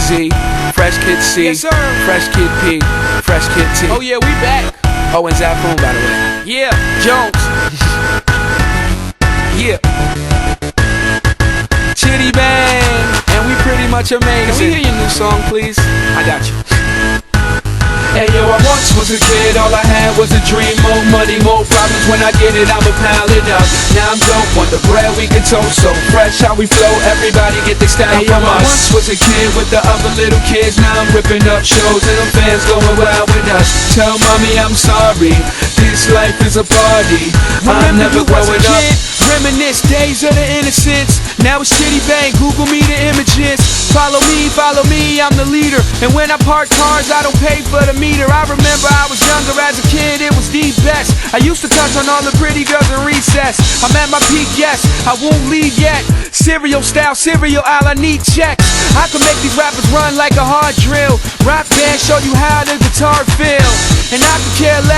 Z, Fresh Kid C, Yes, sir. Fresh Kid P, Fresh Kid T. Oh yeah, we back. Oh, and Zafoon, by the way. Yeah, Jones. Yeah. Chitty Bang, and we pretty much amazing. Can we hear your new song, please? I got you. Hey yo, I once was a kid, all I had was a dream. More money, more problems, when I get it, I'ma pile it up. Now I'm dope, want the bread we can toast. So fresh how we flow, everybody get the style Hey, yo, from I us. once Was a kid with the other little kids, now I'm ripping up shows and the fans going wild with us. Tell mommy I'm sorry, this life is a party. I'm Remember never you was a growing up. kid, reminisce days of the innocence. Now it's Chitty Bang, Google me the images. Follow me, I'm the leader. And when I park cars, I don't pay for the meter. I remember I was younger as a kid, it was the best. I used to touch on all the pretty girls in recess. I'm at my peak, yes, I won't leave yet. Cereal style, cereal aisle, I need checks. I can make these rappers run like a hard drill. Rock band, show you how the guitar feel. And I could care less